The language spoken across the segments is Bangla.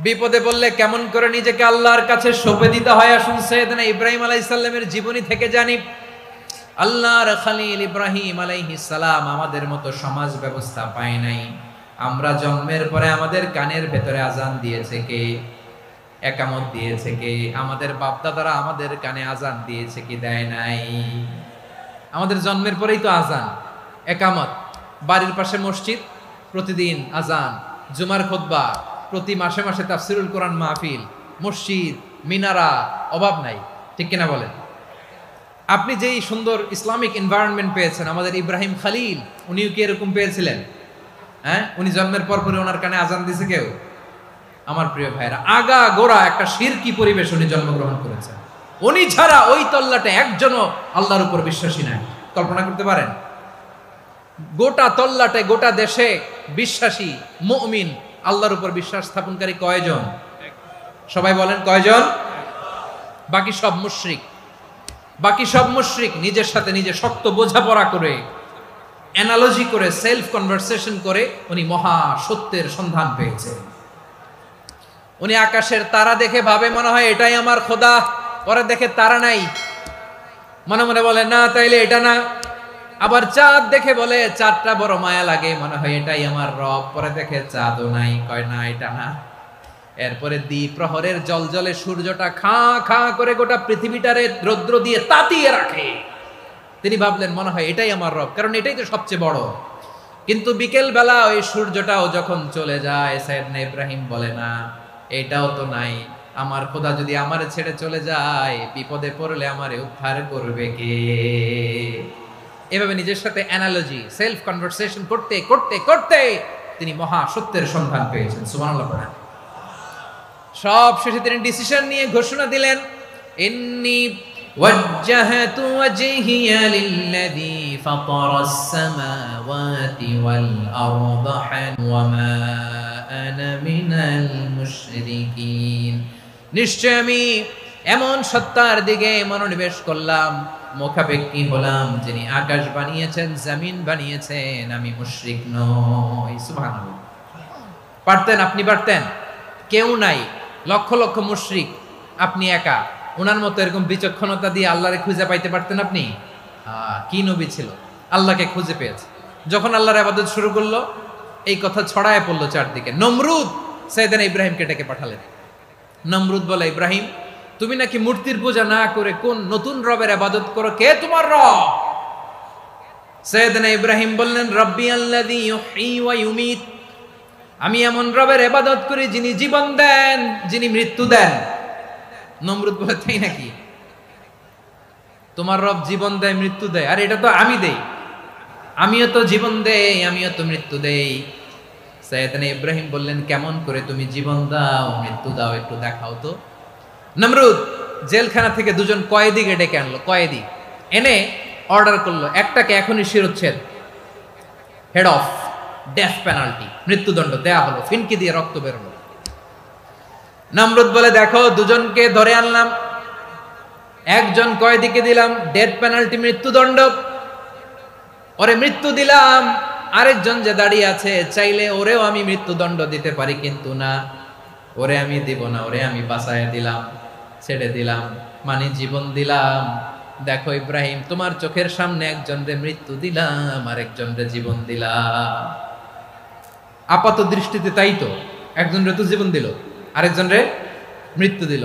বিপদে বললে কেমন করে নিজেকে আল্লাহর কাছে সঁপে দিতে হয়, আসুন সাইয়েদনা ইব্রাহিম আলাইহিস সালামের জীবনী থেকে জানি। আল্লাহর খলিল ইব্রাহিম আলাইহিস সালাম আমাদের মতো সমাজ ব্যবস্থা পায় নাই। আমরা জন্মের পরে আমাদের কানের ভেতরে আজান দিয়েছে কে? একামত দিয়েছে কে? আমাদের বাপ দাদারা আমাদের কানে আজান দিয়েছে কি? দেয় নাই। আমাদের জন্মের পরেই তো আজান, একামত, বাড়ির পাশে মসজিদ, প্রতিদিন আজান, জুমার খুতবা, প্রতি মাসে মাসে তাফসিরুল কোরআন মাহফিল, মসজিদ, মিনারা, অভাব নাই। ঠিক কিনা বলেন? আপনি যেই সুন্দর ইসলামিক এনভায়রনমেন্ট পেয়েছেন, আমাদের ইব্রাহিম খলিল উনিও কি এরকম পেয়েছিলেন? হ্যাঁ, উনি জন্মের পর পরে ওনার কানে আজান দিছে কেউ? আমার প্রিয় ভাইরা, আগা গোড়া একটা শিরকি পরিবেশ উনি জন্মগ্রহণ করেছেন। উনি ছাড়া ওই তল্লাটে একজনও আল্লাহর উপর বিশ্বাসী নাই। কল্পনা করতে পারেন? গোটা তল্লাটে, গোটা দেশে বিশ্বাসী মুমিন, আল্লাহর উপর বিশ্বাস স্থাপনকারী কয়জন? সবাই বলেন কয়জন? বাকি সব মুশরিক। বাকি সব মুশরিক নিজের সাথে নিজে শক্ত বোঝাপড়া করে, অ্যানালজি করে, সেলফ কনভারসেশন করে উনি মহা সত্যের সন্ধান পেয়েছেন। উনি আকাশের তারা দেখে ভাবে মনে হয় এটাই আমার খোদা, পরে দেখে তারা নাই, মনে মনে বলে না তাইলে এটা না। আবার চাঁদ দেখে বলে চাঁদটা বড় মায়া লাগে, মনে হয় এটাই আমার রব, পরে দেখে চাঁদও নাই, কয় না এটা না। এরপরে দ্বিপ্রহরের জলজলে সূর্যটা খাঁ খাঁ করে গোটা পৃথিবীটারে রৌদ্র দিয়ে তাতিয়ে রাখে। তিনি ভাবলেন মনে হয় এটাই আমার রব, কারণ এটাই তো সবচেয়ে বড়। কিন্তু বিকেল বেলা ওই সূর্যটাও যখন চলে যায়, সাইয়েদনা ইব্রাহিম বলে না এটাও তো নাই, আমার খোদা যদি আমারে ছেড়ে চলে যায়, বিপদে পড়লে আমারে উদ্ধার করবে কে? এভাবে নিজের সাথে অ্যানালজি, সেলফ কনভারসেশন করতে করতে করতে তিনি মহা সত্যের সন্ধান পেয়েছেন। সুবহানাল্লাহ পড়েন। সব শেষে তিনি ডিসিশন নিয়ে ঘোষণা দিলেন, ইন্নী ওয়াজ্জাহাতু ওয়াজহিয়া লিল্লাযী ফাতারাস সামাওয়াতি ওয়াল আরদা ওয়া মা আনা মিনাল মুশরিকিন। নিশ্চয় আমি এমন সত্তার দিকে মনোনিবেশ করলাম, মুখাপেক্ষী হলাম, যিনি আকাশ বানিয়েছেন, জমিন বানিয়েছেন, আমি মুশরিক নই। সুবহানাল্লাহ। পারতেন? আপনি পারতেন? কেউ নাই, লক্ষ লক্ষ মুশরিক, আপনি একা। ওনার মতো এরকম বিচক্ষণতা দিয়ে আল্লাহরে খুঁজে পাইতে পারতেন আপনি? কি নবী ছিল, আল্লাহকে খুঁজে পেয়েছে। যখন আল্লাহর ইবাদত শুরু করলো, এই কথা ছড়ায় পড়লো চারদিকে। নমরুদ সাইয়েদনা ইব্রাহিমকে ডেকে পাঠালেন। নমরুদ বলে, ইব্রাহিম তুমি নাকি মূর্তির পূজা না করে কোন নতুন রবের ইবাদত করো, কে তোমার রব? সাইয়েদনা ইব্রাহিম বললেন, রব্বি আল্লাযী ইউহয়ী ওয়া ইউমীত, আমি এমন রবের ইবাদত করি যিনি জীবন দেন, যিনি মৃত্যু দেন। নমরুদ বলে, তাই নাকি? তোমার রব জীবন দেয়, মৃত্যু দেয়? আর এটা তো আমি দেই, আমিও তো জীবন দেই, আমিও তো মৃত্যু দেই। সাইয়েদনা ইব্রাহিম বললেন, কেমন করে তুমি জীবন দাও, মৃত্যু দাও, একটু দেখাও তো। নমরুদ জেলখানা থেকে দুজন কয়েদিকে ডেকে আনলো। কয়েদি এনে অর্ডার করলো, একটাকে এখনই শিরোচ্ছেদ, হেড অফ, ডেথ পেনাল্টি, মৃত্যুদণ্ড দেয়া হলো। ফিনকি দিয়ে রক্ত বেরোলো। নমরুদ বলে, দেখো দুজনকে ধরে আনলাম, একজন কয়েদিকে দিলাম ডেথ পেনাল্টি, মৃত্যুদণ্ড, ওরে মৃত্যু দিলাম। আরেকজন যে দাঁড়িয়ে আছে, চাইলে ওরেও আমি মৃত্যুদণ্ড দিতে পারি, কিন্তু না, ওরে আমি দিব না, ওরে আমি বাঁচায় দিলাম, ছেড়ে দিলাম, মানে জীবন দিলাম। দেখো ইব্রাহিম, তোমার চোখের সামনে একজনরে মৃত্যু দিলাম, আরেকজনরে জীবন দিলাম। আপাত দৃষ্টিতে তাই তো, একজনরে তো জীবন দিল, আরেকজনরে মৃত্যু দিল।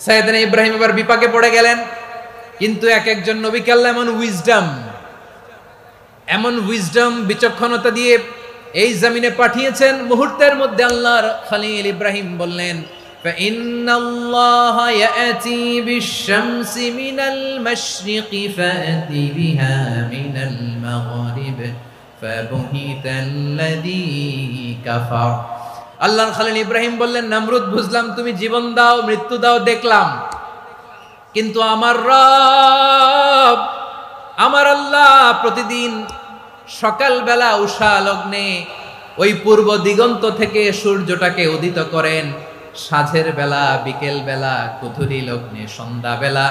সাইয়েদনা ইব্রাহিম এবার বিপাকে পড়ে গেলেন। কিন্তু এক একজন নবীকে আল্লাহ এমন উইজডম, বিচক্ষণতা দিয়ে এই জমিনে পাঠিয়েছেন। মুহূর্তের মধ্যে আল্লাহর খলিল ইব্রাহিম বললেন, ফাইন্নাল্লাহা ইয়াতি বিশ-শামসি মিনাল মাশরিকি ফাতি বিহা মিনাল মাগরিব ফাবুহিতাল্লাযী কাফার। আল্লাহর খলিল ইব্রাহিম বললেন, নমরুদ বুঝলাম তুমি জীবন দাও, মৃত্যু দাও, দেখলাম, কিন্তু আমার রব, আমার আল্লাহ প্রতিদিন সকালবেলা উষা লগ্নে ওই পূর্ব দিগন্ত থেকে সূর্যটাকে উদিত করেন, সাঁঝের বেলা, বিকেল বেলা, কুথুরি লগ্নে, সন্ধ্যা বেলা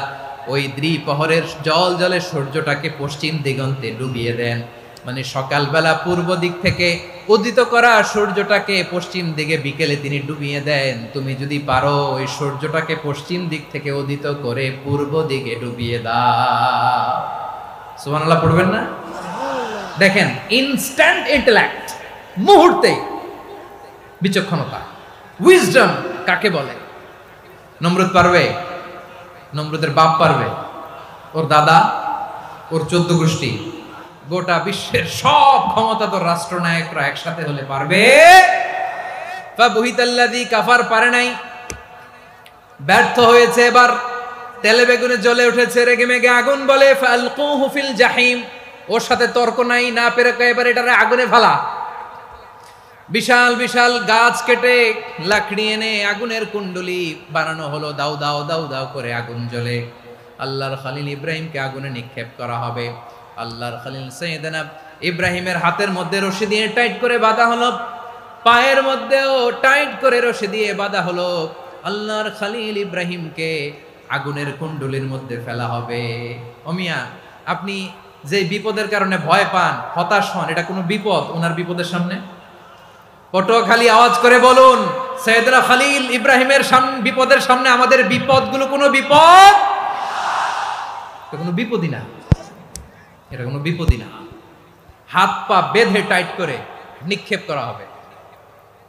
ওই দ্বিপ্রহরের জল জলে সূর্যটাকে পশ্চিম দিগন্তে ডুবিয়ে দেন। মানে সকালবেলা পূর্ব দিক থেকে উদিত করা সূর্যটাকে পশ্চিম দিকে বিকেলে তিনি ডুবিয়ে দেন। তুমি যদি পারো ওই সূর্যটাকে পশ্চিম দিক থেকে উদিত করে পূর্ব দিকে ডুবিয়ে দাও। সুবহানাল্লাহ পড়বেন না? দেখেন, ইনস্ট্যান্ট ইন্টেলেক্ট, মুহূর্তে বিচক্ষণতা, উইজডম কাকে বলে? নমরুদ পারবে? নমরুদের বাপ পারবে? ওর দাদা, ওর 14 গোষ্ঠী, গোটা বিশ্বের সব ক্ষমতাধর রাষ্ট্রনায়করা একসাথে হলে পারবে? ফাবুহিতাল্লাযী কাফার, পারে নাই, ব্যর্থ হয়েছে। এবার তেলে বেগুনে জ্বলে উঠেছে, রেগে মেগে আগুন বলে ফালকুহু ফিল জাহিম। ওর সাথে তর্ক নাই, না পেরে এবার এটারে আগুনে ফেলা। বিশাল বিশাল গাছ কেটে লাকড়ি এনে আগুনের কুণ্ডলি বানানো হলো, দাও দাও দাও দাও করে আগুন জ্বলে। আল্লাহর খলিল ইব্রাহিমকে আগুনে নিক্ষেপ করা হবে। আল্লাহর খলিল সাইয়েদনা ইব্রাহিমের হাতের মধ্যে রশি দিয়ে টাইট করে বাঁধা হলো, পায়ের মধ্যেও টাইট করে রশি দিয়ে বাঁধা হলো। আল্লাহর খলিল ইব্রাহিমকে আগুনের কুণ্ডলির মধ্যে ফেলা হবে। ওমিয়া, আপনি যে বিপদের কারণে ভয় পান, হতাশ হন, এটা কোনো বিপদ ওনার বিপদের সামনে? পটুয়াখালী আওয়াজ করে বলুন, সাইয়েদনা খলিল ইব্রাহিমের বিপদের সামনে আমাদের বিপদগুলো কোনো বিপদ? এটা কোনো বিপদই না, এটা কোনো বিপদই না। হাত পা বেঁধে টাইট করে নিক্ষেপ করা হবে,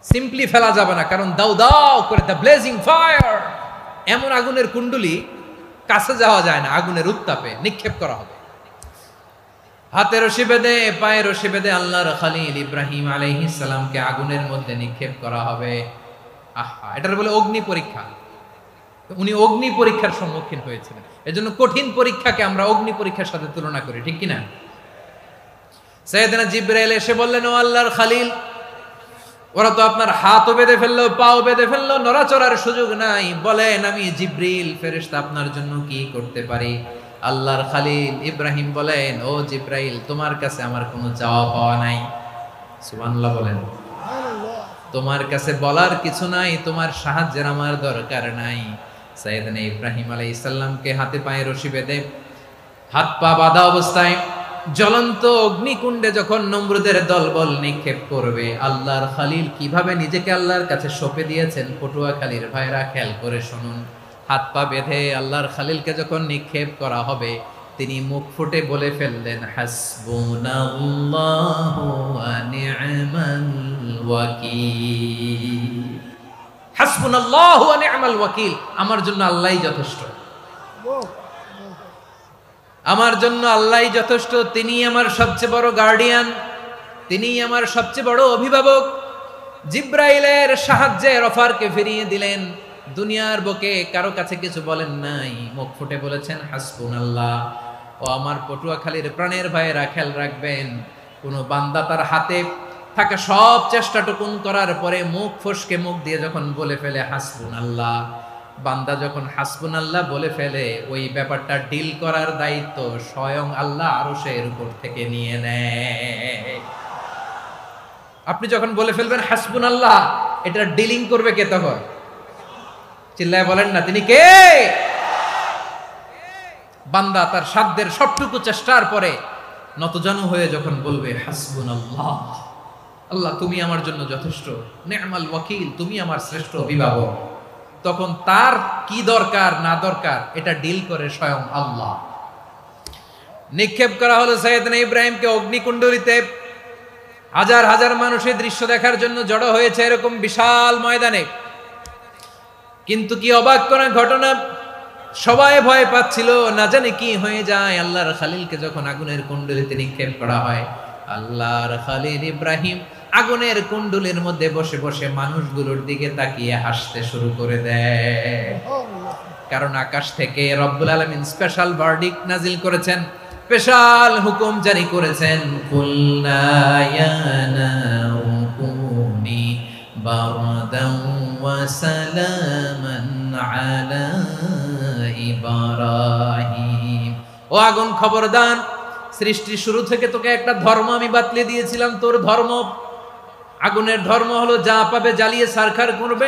সিম্পলি ফেলা যাবে না, কারণ দাও দাও করে দ্য ব্লেজিং ফায়ার, এমন আগুনের কুণ্ডলি কাছে যাওয়া যায় না, আগুনের উত্তাপে নিক্ষেপ করা হবে। হাতে রশি বেঁধে, পায়ে রশি বেঁধে আল্লাহর খলিল ইব্রাহিম আলাইহিস সালামকে আগুনের মধ্যে নিক্ষেপ করা হবে। আহা, এটার বলে অগ্নি পরীক্ষা। উনি অগ্নি পরীক্ষার সম্মুখীন হয়েছিলেন। এজন্য কঠিন পরীক্ষাকে আমরা অগ্নি পরীক্ষার সাথে তুলনা করি, ঠিক কিনা? সাইয়েদনা জিবরাইল এসে বললেন, ও আল্লাহর খলিল, ওরা তো আপনার হাতও বেঁধে ফেললো, পাও বেঁধে ফেললো, নড়াচড়ার সুযোগ নাই, বলেন আমি জিবরিল ফেরেশতা আপনার জন্য কি করতে পারি? আল্লাহর খলিল ইব্রাহিম বলেন, ও জিবরাইল, তোমার কাছে আমার কোনো চাওয়া পাওয়া নাই। সুবহানাল্লাহ বলেন। তোমার কাছে বলার কিছু নাই, তোমার সাহায্যের আমার দরকার নাই। সাইয়েদনা ইব্রাহিম আলাইহিস সালামকে হাতে পায়ে রশি বেঁধে, হাত পা বাঁধা অবস্থায় জ্বলন্ত অগ্নিকুণ্ডে যখন নমরুদের দলবল নিক্ষেপ করবে, আল্লাহর খলিল কিভাবে নিজেকে আল্লাহর কাছে সঁপে দিয়েছেন, পটুয়াখালীর ভাইরা খেয়াল করে শুনুন। হাত পা বেঁধে আল্লাহর খলিলকে যখন নিক্ষেপ করা হবে, তিনি মুখ ফুটে বলে ফেললেন, হাসবুনাল্লাহু ওয়া নি'মাল ওয়াকিল। হাসবুনাল্লাহু ওয়া নি'মাল ওয়াকিল, আমার জন্য আল্লাহই যথেষ্ট, আমার জন্য আল্লাহই যথেষ্ট। তিনি আমার সবচেয়ে বড় গার্ডিয়ান, তিনি আমার সবচেয়ে বড় অভিভাবক। জিব্রাইলের সাহায্যে অফারকে ফিরিয়ে দিলেন। দুনিয়ার বুকে কারো কাছে কিছু বলেন নাই, মুখ ফুটে বলেছেন হাসবুনাল্লাহ। ও আমার পটুয়াখালীর প্রাণের ভাইয়েরা, খেয়াল রাখবেন, কোন বান্দা তার হাতে থাকা সব চেষ্টাটুকুন করার পরে মুখ ফসকে মুখ দিয়ে যখন বলে ফেলে হাসবুনাল্লাহ, বান্দা যখন হাসবুনাল্লাহ বলে ফেলে, ওই ব্যাপারটা ডিল করার দায়িত্ব স্বয়ং আল্লাহ আরশের উপর থেকে নিয়ে নেয়। আপনি যখন বলে ফেলবেন হাসবুনাল্লাহ, এটা ডিলিং করবে কে তখন? চিল্লায় বলেন না, তিনি কে? বান্দা তার সাধ্যের সবটুকু চেষ্টার পরে নতজানু হয়ে যখন বলবে হাসবুনাল্লাহ, আল্লাহ তুমি আমার জন্য যথেষ্ট, নি'মাল ওয়াকিল, তুমি আমার শ্রেষ্ঠ অভিভাবক, তখন তার কি দরকার না দরকার এটা ডিল করে স্বয়ং আল্লাহ। নিক্ষেপ করা হলো সাইয়েদনা ইব্রাহিমকে অগ্নিকুণ্ডলিতে। হাজার হাজার মানুষের দৃশ্য দেখার জন্য জড়ো হয়েছে এরকম বিশাল ময়দানে। কিন্তু কি অবাক করা ঘটনা, সবাই ভয় পাচ্ছিল, না জানে কি হয়ে যায়। আল্লাহর খলিলকে যখন আগুনের কুণ্ডলিতে নিক্ষেপ করা হয়, আল্লাহর খলিল ইব্রাহিম আগুনের কুণ্ডলীর মধ্যে বসে বসে মানুষগুলোর দিকে তাকিয়ে হাসতে শুরু করে দেয়। কারণ আকাশ থেকে রব্বুল আলামিন স্পেশাল ভার্ডিক্ট নাজিল করেছেন, স্পেশাল হুকুম জারি করেছেন, কুলনা ইয়া নারু কুনি বারদান ওয়া সালামান আলা ইব্রাহিম। ও আগুন, খবরদার, সৃষ্টির শুরু থেকে তোকে একটা ধর্ম আমি বাতলে দিয়েছিলাম, তোর ধর্ম, আগুনের ধর্ম হলো যা পাবে জ্বালিয়ে সারখার করবে।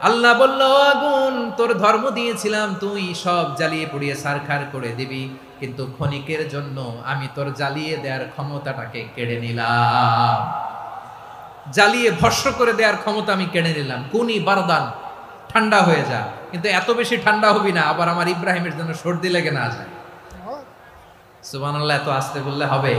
আল্লাহ বলল, ও আগুন, তোর ধর্ম দিয়েছিলাম, তুই সব জ্বালিয়ে পুড়িয়ে সারখার করে দিবি। কিন্তু ক্ষণিকের জন্য আমি তোর জ্বালিয়ে দেওয়ার ক্ষমতাটাকে কেড়ে নিলাম, জ্বালিয়ে ভস্ম করে দেওয়ার ক্ষমতা আমি কেড়ে নিলাম। কুনি বারদান, ঠান্ডা হয়ে যা, কিন্তু এত বেশি ঠান্ডা হবি না আবার আমার ইব্রাহিমের জন্য সর্দি লেগে না যায়। সুবহানাল্লাহ, এত আস্তে বললে হবে?